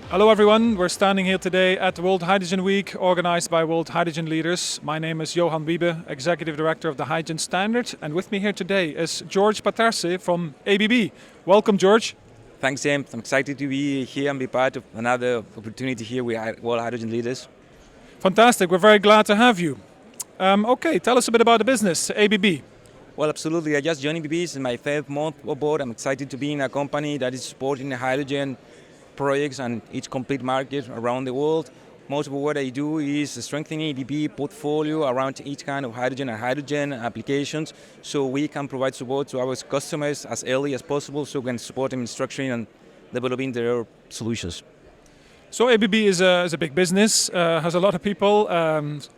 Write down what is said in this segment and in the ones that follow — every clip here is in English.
Hello everyone, we're standing here today at the World Hydrogen Week organized by World Hydrogen Leaders. My name is Johann Wiebe, Executive Director of the Hydrogen Standard, and with me here today is Jorge Batarce from ABB. Welcome, George. Thanks, James. I'm excited to be here and be part of another opportunity here with World Hydrogen Leaders. Fantastic, we're very glad to have you. Okay, tell us a bit about the business, ABB. Well, absolutely. I just joined ABB. It's my third month aboard. I'm excited to be in a company that is supporting the hydrogen projects and its complete market around the world. Most of what I do is strengthening ABB portfolio around each kind of hydrogen and hydrogen applications, so we can provide support to our customers as early as possible, so we can support them in structuring and developing their solutions. So ABB is a big business, has a lot of people,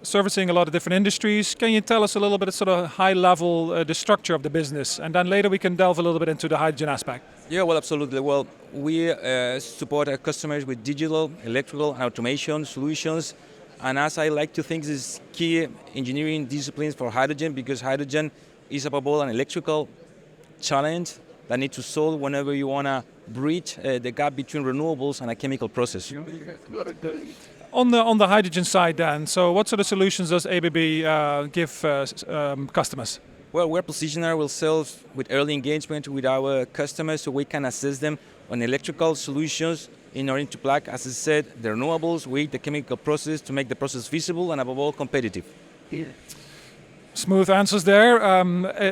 servicing a lot of different industries. Can you tell us a little bit of sort of high level the structure of the business, and then later we can delve a little bit into the hydrogen aspect? Yeah, well, absolutely. Well, we support our customers with digital, electrical, and automation solutions. And as I like to think, this is key engineering disciplines for hydrogen, because hydrogen is above all an electrical challenge that needs to solve whenever you want to bridge the gap between renewables and a chemical process. On the hydrogen side then, so what sort of solutions does ABB give customers? Well, we're positioning ourselves with early engagement with our customers so we can assist them on electrical solutions in order to plug, as I said, the renewables with the chemical process to make the process feasible and above all competitive. Smooth answers there.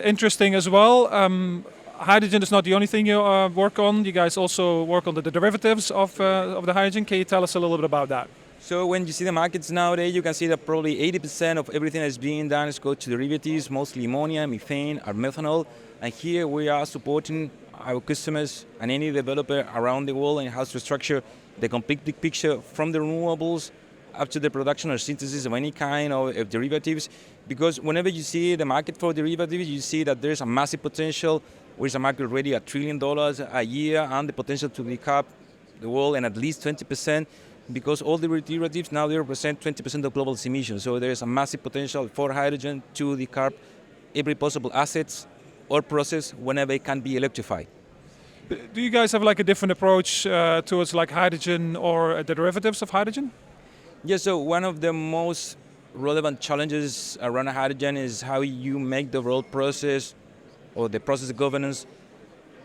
Interesting as well. Hydrogen is not the only thing you work on. You guys also work on the derivatives of the hydrogen. Can you tell us a little bit about that? So when you see the markets nowadays, you can see that probably 80% of everything that's being done is go to derivatives, mostly ammonia, methane, or methanol. And here we are supporting our customers and any developer around the world and how to structure the complete big picture from the renewables up to the production or synthesis of any kind of derivatives. Because whenever you see the market for derivatives, you see that there's a massive potential. There's a market already $1 trillion a year and the potential to decarbonize the world in at least 20%, because all the derivatives now they represent 20% of global emissions. So there's a massive potential for hydrogen to decarbonize every possible assets or process whenever it can be electrified. Do you guys have like a different approach towards like hydrogen or the derivatives of hydrogen? Yeah, so one of the most relevant challenges around hydrogen is how you make the overall process or the process of governance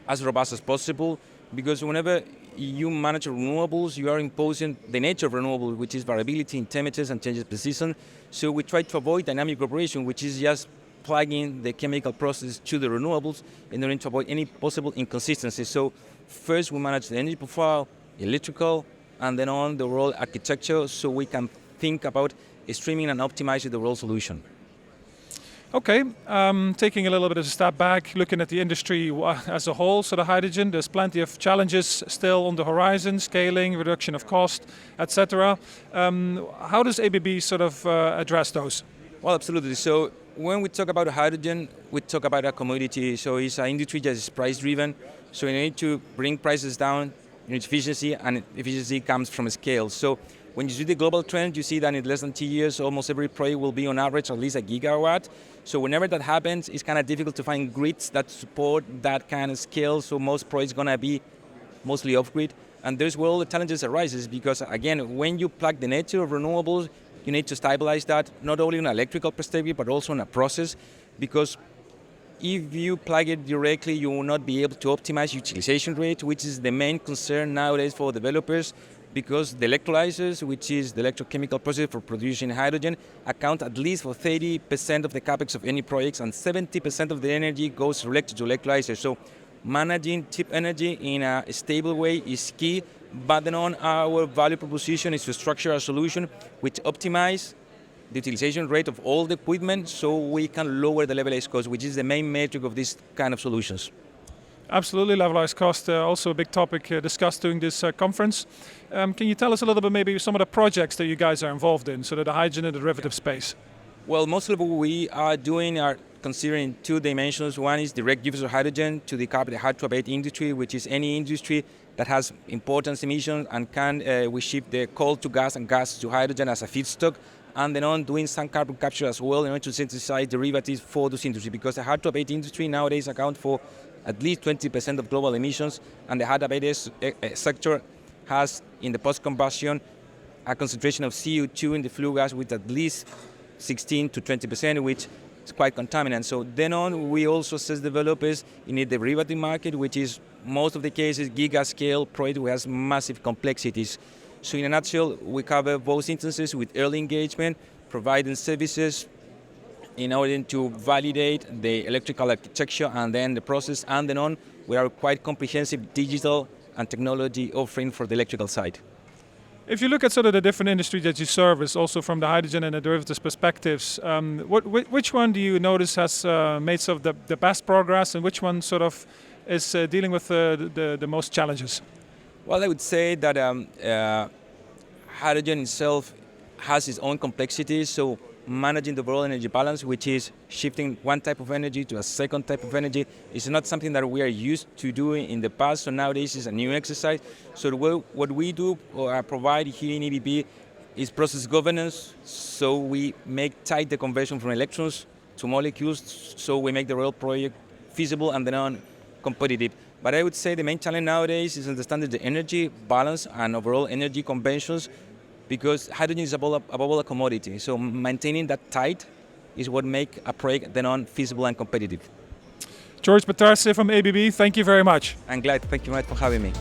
as robust as possible, because whenever you manage renewables, you are imposing the nature of renewables, which is variability in temperatures and changes per season. So we try to avoid dynamic operation, which is just plugging the chemical process to the renewables in order to avoid any possible inconsistencies. So first we manage the energy profile, electrical, and then on the overall architecture, so we can think about streaming and optimizing the overall solution. Okay, taking a little bit of a step back, looking at the industry as a whole, so the hydrogen, there's plenty of challenges still on the horizon, scaling, reduction of cost, etc. How does ABB sort of address those? Well, absolutely. So when we talk about hydrogen, we talk about a commodity. So it's an industry that is price-driven. So you need to bring prices down, you need efficiency, and efficiency comes from scale. So when you see the global trend, you see that in less than 2 years, almost every project will be on average at least a gigawatt. So whenever that happens, it's kind of difficult to find grids that support that kind of scale. So most projects going to be mostly off-grid. And there's where all the challenges arises, because again, when you plug the nature of renewables, you need to stabilize that, not only on an electrical perspective, but also on a process, because if you plug it directly, you will not be able to optimize utilization rate, which is the main concern nowadays for developers, because the electrolyzers, which is the electrochemical process for producing hydrogen, account at least for 30% of the capex of any projects, and 70% of the energy goes related to electrolyzers. So managing cheap energy in a stable way is key, but then on our value proposition is to structure a solution which optimize the utilization rate of all the equipment so we can lower the levelized cost, which is the main metric of this kind of solutions. Absolutely, levelized cost, also a big topic discussed during this conference. Can you tell us a little bit maybe some of the projects that you guys are involved in, so that the hydrogen and the derivative space? Well, most of what we are doing are considering two dimensions. One is direct use of hydrogen to decarbonize the hard-to-abate industry, which is any industry that has important emissions and we shift the coal to gas and gas to hydrogen as a feedstock. And then on doing some carbon capture as well in order to synthesize derivatives for those industries, because the hard-to-abate industry nowadays account for at least 20% of global emissions, and the hard-to-abate sector has in the post-combustion a concentration of CO2 in the flue gas with at least 16 to 20%, which is quite contaminant. So then on, we also assess developers in the derivative market, which is most of the cases giga-scale project which has massive complexities. So in a nutshell, we cover both instances with early engagement, providing services in order to validate the electrical architecture and then the process, and then on, we are quite comprehensive digital and technology offering for the electrical side. If you look at sort of the different industries that you service, also from the hydrogen and the derivatives perspectives, which one do you notice has made sort of the best progress, and which one sort of is dealing with the most challenges? Well, I would say that hydrogen itself has its own complexities. So managing the overall energy balance, which is shifting one type of energy to a second type of energy, is not something that we are used to doing in the past. So nowadays it's a new exercise. So what we do or provide here in ABB is process governance. So we make tight the conversion from electrons to molecules. So we make the real project feasible and then on competitive. But I would say the main challenge nowadays is understanding the energy balance and overall energy conventions, because hydrogen is above all a commodity. So maintaining that tight is what makes a project then on feasible and competitive. Jorge Batarce from ABB, thank you very much. I'm glad. Thank you very much for having me.